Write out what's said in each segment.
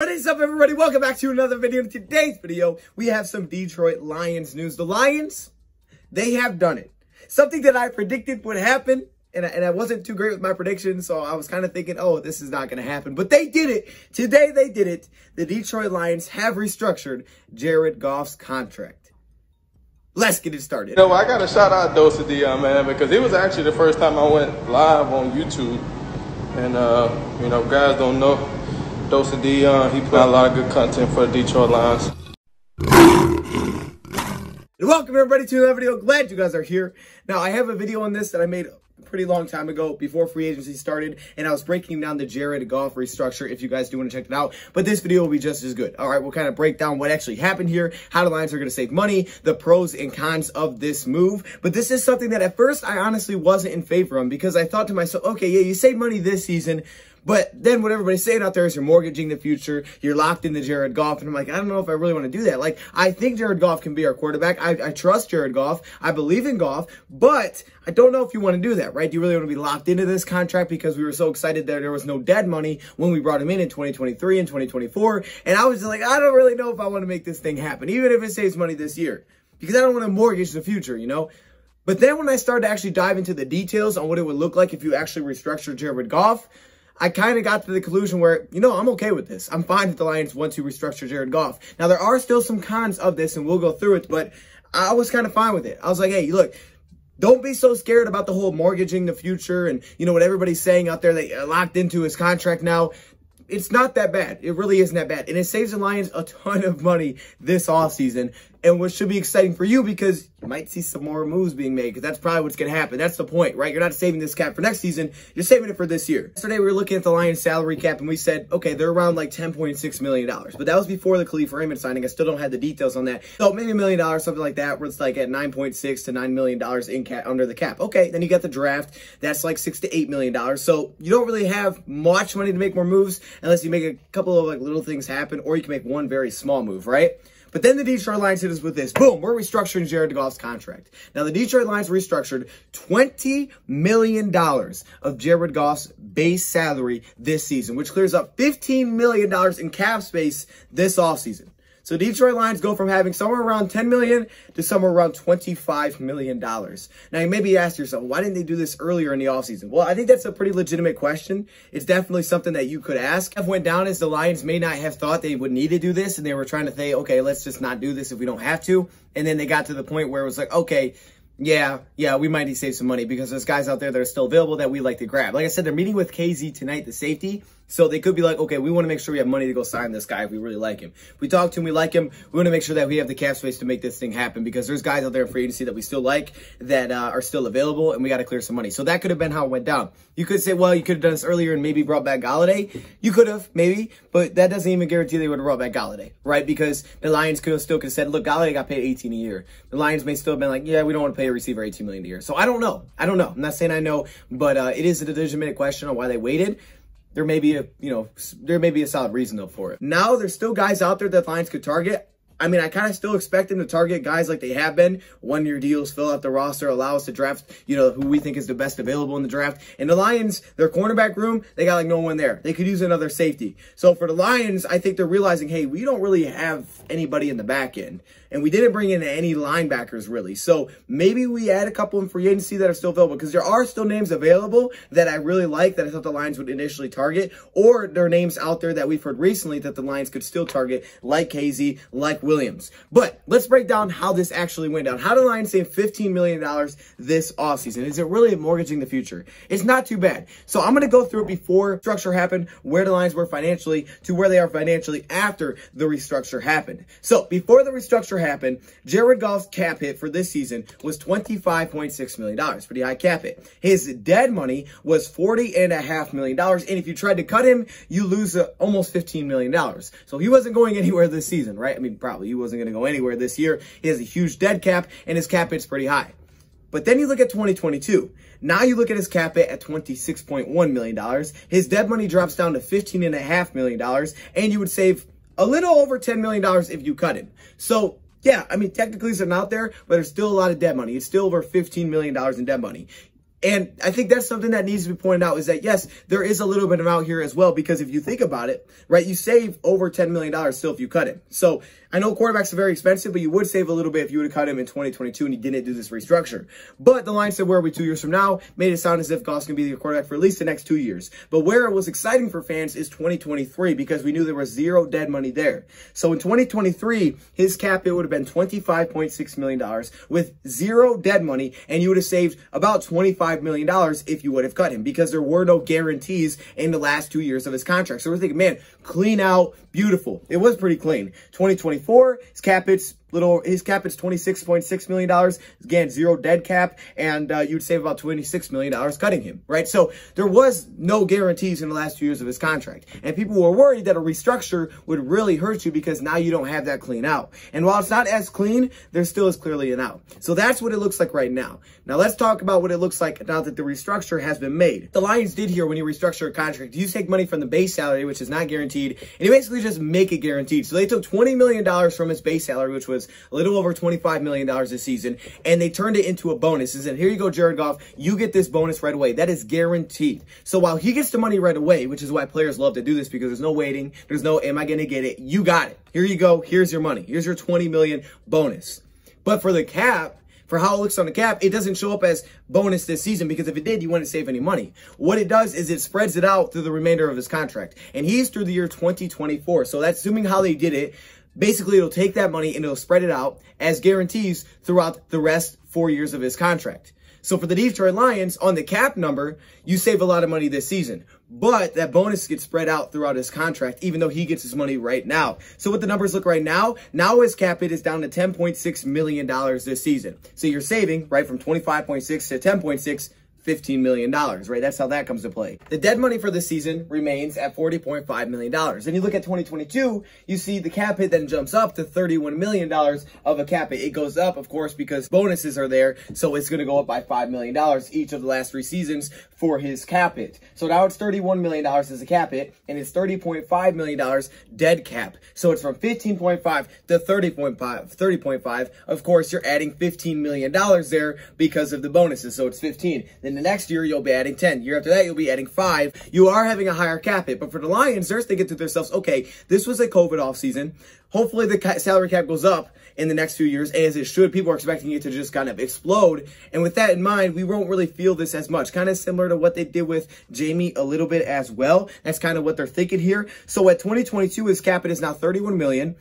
What is up, everybody? Welcome back to another video. In today's video, we have some Detroit Lions news. The Lions, they have done it. Something that I predicted would happen, and I wasn't too great with my predictions, so I was kind of thinking, oh, this is not going to happen. But they did it. Today, they did it. The Detroit Lions have restructured Jared Goff's contract. Let's get it started. You know, I got to shout out DoseOfDion, man, because it was actually the first time I went live on YouTube. And, you know, guys don't know, DoseOfDion, he put out a lot of good content for the Detroit Lions. Welcome, everybody, to another video. Glad you guys are here. Now, I have a video on this that I made a pretty long time ago before free agency started, and I was breaking down the Jared Goff restructure if you guys do want to check it out. But this video will be just as good. All right, we'll kind of break down what actually happened here, how the Lions are going to save money, the pros and cons of this move. But this is something that at first I honestly wasn't in favor of, because I thought to myself, okay, yeah, you save money this season, but then what everybody's saying out there is you're mortgaging the future. You're locked into Jared Goff. And I'm like, I don't know if I really want to do that. Like, I think Jared Goff can be our quarterback. I trust Jared Goff. I believe in Goff. But I don't know if you want to do that, right? Do you really want to be locked into this contract? Because we were so excited that there was no dead money when we brought him in 2023 and 2024. And I was just like, I don't really know if I want to make this thing happen, even if it saves money this year. Because I don't want to mortgage the future, you know? But then when I started to actually dive into the details on what it would look like if you actually restructure Jared Goff, I kind of got to the conclusion where, you know, I'm okay with this. I'm fine if the Lions want to restructure Jared Goff. Now, there are still some cons of this, and we'll go through it, but I was kind of fine with it. I was like, hey, look, don't be so scared about the whole mortgaging the future and, you know, what everybody's saying out there that you're locked into his contract now. It's not that bad. It really isn't that bad. And it saves the Lions a ton of money this offseason, and what should be exciting for you, because you might see some more moves being made, because that's probably what's going to happen. That's the point, right? You're not saving this cap for next season. You're saving it for this year. Yesterday, we were looking at the Lions salary cap, and we said, okay, they're around like $10.6 million. But that was before the Khalif Raymond signing. I still don't have the details on that. So maybe $1 million, something like that, where it's like at $9.6 to $9 million in cap, under the cap. Okay, then you got the draft. That's like $6 to $8 million. So you don't really have much money to make more moves unless you make a couple of like little things happen, or you can make one very small move, right? But then the Detroit Lions hit us with this. Boom, we're restructuring Jared Goff's contract. Now, the Detroit Lions restructured $20 million of Jared Goff's base salary this season, which clears up $15 million in cap space this offseason. So Detroit Lions go from having somewhere around $10 million to somewhere around $25 million. Now, you maybe ask yourself, why didn't they do this earlier in the offseason? Well, I think that's a pretty legitimate question. It's definitely something that you could ask. What went down is the Lions may not have thought they would need to do this, and they were trying to say, okay, let's just not do this if we don't have to. And then they got to the point where it was like, okay, yeah, we might need to save some money because there's guys out there that are still available that we like to grab. Like I said, they're meeting with KZ tonight, the safety. So they could be like, okay, we want to make sure we have money to go sign this guy if we really like him. If we talk to him, we like him, we want to make sure that we have the cap space to make this thing happen, because there's guys out there in free agency that we still like that are still available, and we got to clear some money. So that could have been how it went down. You could say, well, you could have done this earlier and maybe brought back Golladay. You could have, maybe, but that doesn't even guarantee they would have brought back Golladay, right? Because the Lions could have said, look, Golladay got paid $18 million a year. The Lions may still have been like, yeah, we don't want to pay a receiver $18 million a year. So I don't know. I'm not saying I know, but it is a legitimate question on why they waited. There may be a solid reason though for it. Now there's still guys out there that Lions could target. I mean, I kind of still expect them to target guys like they have been. One-year deals, fill out the roster, allow us to draft, you know, who we think is the best available in the draft. And the Lions, their cornerback room, they got like no one there. They could use another safety. So for the Lions, I think they're realizing, hey, we don't really have anybody in the back end. And we didn't bring in any linebackers, really. So maybe we add a couple in free agency that are still available, because there are still names available that I really like that I thought the Lions would initially target, or there are names out there that we've heard recently that the Lions could still target, like KZ, like Williams. But let's break down how this actually went down. How did the Lions save $15 million this offseason? Is it really mortgaging the future? It's not too bad. So I'm going to go through it before restructure happened, where the Lions were financially, to where they are financially after the restructure happened. So before the restructure happened, Jared Goff's cap hit for this season was $25.6 million. Pretty high cap hit. His dead money was $40.5 million. And if you tried to cut him, you lose almost $15 million. So he wasn't going anywhere this season, right? I mean, probably he wasn't going to go anywhere this year. He has a huge dead cap, and his cap hit's pretty high. But then you look at 2022. Now you look at his cap hit at $26.1 million. His dead money drops down to $15.5 million, and you would save a little over $10 million if you cut him. So yeah, I mean, technically it's not out there, but there's still a lot of dead money. It's still over $15 million in dead money. And I think that's something that needs to be pointed out, is that, yes, there is a little bit of out here as well, because if you think about it, right, you save over $10 million still if you cut him. So I know quarterbacks are very expensive, but you would save a little bit if you would have cut him in 2022 and you didn't do this restructure. But the line said, where are we 2 years from now? Made it sound as if Goff's going to be your quarterback for at least the next 2 years. But where it was exciting for fans is 2023, because we knew there was zero dead money there. So in 2023, his cap hit would have been $25.6 million with zero dead money, and you would have saved about $25 million if you would have cut him, because there were no guarantees in the last 2 years of his contract. So we're thinking, man, clean out, beautiful. It was pretty clean. 2024, his cap hits $26.6 million. Again, zero dead cap, and you'd save about $26 million cutting him, right? So there was no guarantees in the last 2 years of his contract. And people were worried that a restructure would really hurt you, because now you don't have that clean out. And while it's not as clean, there still is clearly an out. So that's what it looks like right now. Now let's talk about what it looks like now that the restructure has been made. The Lions did here, when you restructure a contract, you take money from the base salary, which is not guaranteed, and you basically just make it guaranteed. So they took $20 million from his base salary, which was a little over $25 million this season, and they turned it into a bonus. And said, here you go, Jared Goff, you get this bonus right away. That is guaranteed. So while he gets the money right away, which is why players love to do this, because there's no waiting, there's no, am I going to get it? You got it. Here you go. Here's your money. Here's your $20 million bonus. But for the cap, for how it looks on the cap, it doesn't show up as bonus this season, because if it did, you wouldn't save any money. What it does is it spreads it out through the remainder of his contract. And he's through the year 2024. So that's assuming how they did it. Basically, it'll take that money and it'll spread it out as guarantees throughout the rest 4 years of his contract. So for the Detroit Lions, on the cap number, you save a lot of money this season. But that bonus gets spread out throughout his contract, even though he gets his money right now. So what the numbers look right now his cap hit is down to $10.6 million this season. So you're saving, right, from 25.6 to 10.6, $15 million, right? That's how that comes to play. The dead money for this season remains at $40.5 million. And you look at 2022, you see the cap hit then jumps up to $31 million of a cap hit. It goes up, of course, because bonuses are there. So it's going to go up by $5 million each of the last 3 seasons for his cap hit. So now it's $31 million as a cap hit, and it's $30.5 million dead cap. So it's from 15.5 to 30.5. Of course, you're adding $15 million there because of the bonuses. So it's 15. Then the next year, you'll be adding 10. Year after that, you'll be adding 5. You are having a higher cap hit. But for the Lions, they're thinking to themselves, okay, this was a COVID offseason. Hopefully, the salary cap goes up in the next few years, as it should. People are expecting it to just kind of explode. And with that in mind, we won't really feel this as much. Kind of similar to what they did with Jamie a little bit as well. That's kind of what they're thinking here. So at 2022, his cap hit is now $31 million.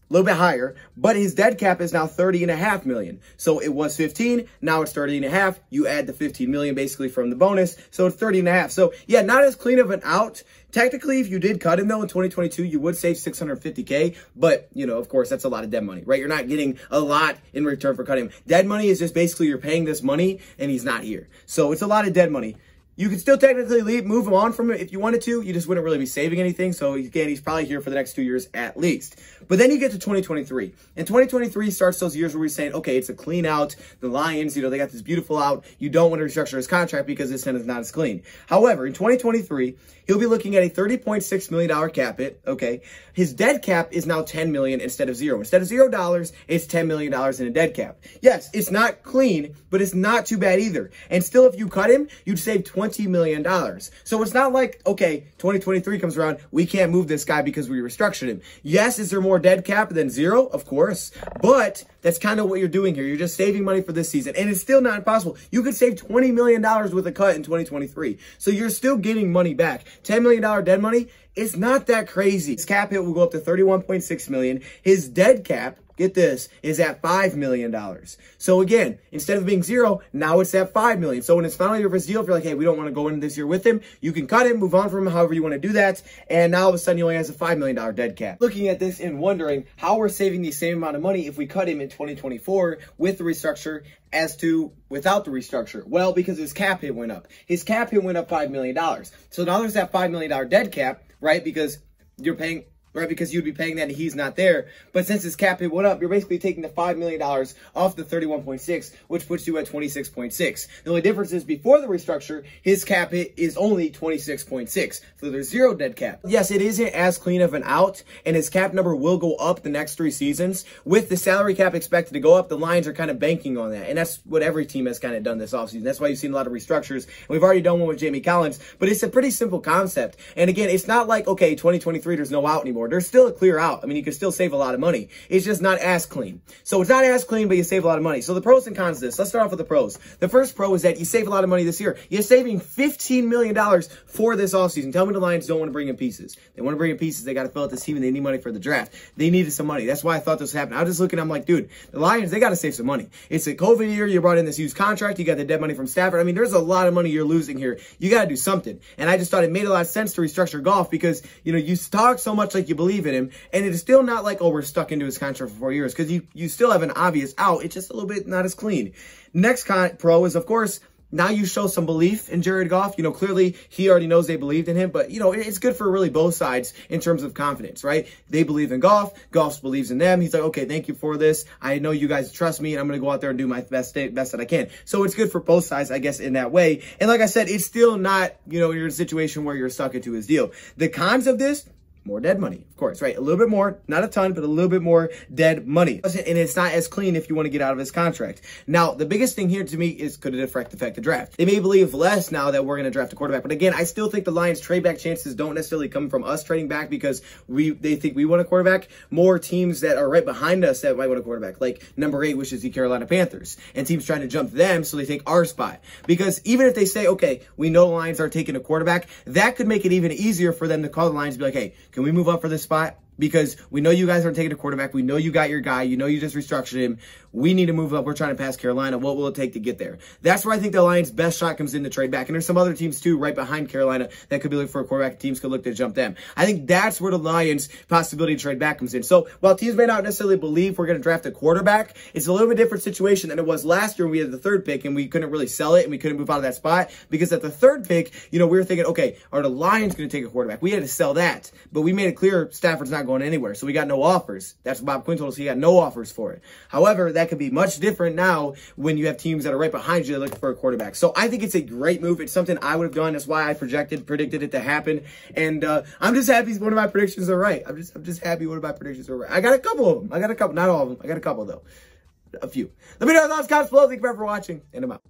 A little bit higher, but his dead cap is now $30.5 million. So it was 15, now it's 30.5. You add the 15 million basically from the bonus, so it's 30.5. So yeah, not as clean of an out. Technically, if you did cut him though in 2022, you would save $650K, but you know, of course, that's a lot of dead money, right? You're not getting a lot in return for cutting him. Dead money is just basically you're paying this money and he's not here. So it's a lot of dead money. You could still technically move him on from it if you wanted to. You just wouldn't really be saving anything. So again, he's probably here for the next 2 years at least. But then you get to 2023. And 2023 starts those years where we're saying, okay, it's a clean out. The Lions, you know, they got this beautiful out. You don't want to restructure his contract because his is not as clean. However, in 2023, he'll be looking at a $30.6 million cap hit, okay? His dead cap is now $10 million instead of $0. Instead of $0, it's $10 million in a dead cap. Yes, it's not clean, but it's not too bad either. And still, if you cut him, you'd save $20 million. So it's not like, okay, 2023 comes around, we can't move this guy because we restructured him. Yes, is there more dead cap than $0? Of course. But that's kind of what you're doing here. You're just saving money for this season. And it's still not impossible. You could save $20 million with a cut in 2023. So you're still getting money back. $10 million dead money, it's not that crazy. His cap hit will go up to $31.6 million. His dead cap, get this, is at $5 million. So again, instead of being 0, now it's at $5 million. So when it's final year of his deal, if you're like, hey, we don't want to go into this year with him, you can cut him, move on from him, however you want to do that. And now all of a sudden, he only has a $5 million dead cap. Looking at this and wondering how we're saving the same amount of money if we cut him in 2024 with the restructure as to without the restructure. Well, because his cap hit went up. His cap hit went up $5 million. So now there's that $5 million dead cap, right? Because you're paying right? Because you'd be paying that and he's not there. But since his cap hit went up, you're basically taking the $5 million off the 31.6, which puts you at 26.6. The only difference is before the restructure, his cap hit is only 26.6. So there's zero dead cap. Yes, it isn't as clean of an out, and his cap number will go up the next 3 seasons. With the salary cap expected to go up, the Lions are kind of banking on that. And that's what every team has kind of done this offseason. That's why you've seen a lot of restructures. And we've already done one with Jamie Collins, but it's a pretty simple concept. And again, it's not like, okay, 2023, there's no out anymore. There's still a clear out. I mean, you can still save a lot of money. It's just not as clean. So it's not as clean, but you save a lot of money. So the pros and cons of this. Let's start off with the pros. The first pro is that you save a lot of money this year. You're saving $15 million for this offseason. Tell me the Lions don't want to bring in pieces. They want to bring in pieces. They got to fill out this team, and they need money for the draft. They needed some money. That's why I thought this would happen. I was just looking, I'm like, dude, the Lions, they got to save some money. It's a COVID year. You brought in this huge contract. You got the dead money from Stafford. I mean, there's a lot of money you're losing here. You got to do something. And I just thought it made a lot of sense to restructure Goff because, you know, you talk so much like you believe in him, and it's still not like, oh, we're stuck into his contract for 4 years because you still have an obvious out. It's just a little bit not as clean. Next pro is, of course, now you show some belief in Jared Goff. You know, clearly he already knows they believed in him, but, you know, it's good for really both sides in terms of confidence, right? They believe in Goff. Goff believes in them. He's like, okay, thank you for this. I know you guys trust me, and I'm going to go out there and do my best that I can. So it's good for both sides, I guess, in that way. And like I said, it's still not, you know, you're in a situation where you're stuck into his deal. The cons of this, more dead money, of course, right? A little bit more, not a ton, but a little bit more dead money. And it's not as clean if you want to get out of his contract. Now, the biggest thing here to me is, could it affect the draft? They may believe less now that we're going to draft a quarterback. But again, I still think the Lions trade back chances don't necessarily come from us trading back because they think we want a quarterback. More teams that are right behind us that might want a quarterback, like number 8, which is the Carolina Panthers. And teams trying to jump them so they take our spot. Because even if they say, okay, we know the Lions are taking a quarterback, that could make it even easier for them to call the Lions and be like, hey, can we move up for this spot? Because we know you guys aren't taking a quarterback. We know you got your guy. You know you just restructured him. We need to move up. We're trying to pass Carolina. What will it take to get there? That's where I think the Lions' best shot comes in to trade back. And there's some other teams, too, right behind Carolina that could be looking for a quarterback. Teams could look to jump them. I think that's where the Lions' possibility to trade back comes in. So while teams may not necessarily believe we're going to draft a quarterback, it's a little bit different situation than it was last year when we had the 3rd pick and we couldn't really sell it and we couldn't move out of that spot. Because at the 3rd pick, you know, we were thinking, okay, are the Lions going to take a quarterback? We had to sell that. But we made it clear Stafford's not going anywhere. So we got no offers. That's what Bob Quinn told us. He got no offers for it. However, that could be much different now when you have teams that are right behind you looking for a quarterback. So I think it's a great move. It's something I would have done. That's why I predicted it to happen. And I'm just happy one of my predictions are right. I'm just happy one of my predictions are right. I got a couple of them. Not all of them. I got a couple though. A few. Let me know your thoughts, comments below. Thank you for watching, and I'm out.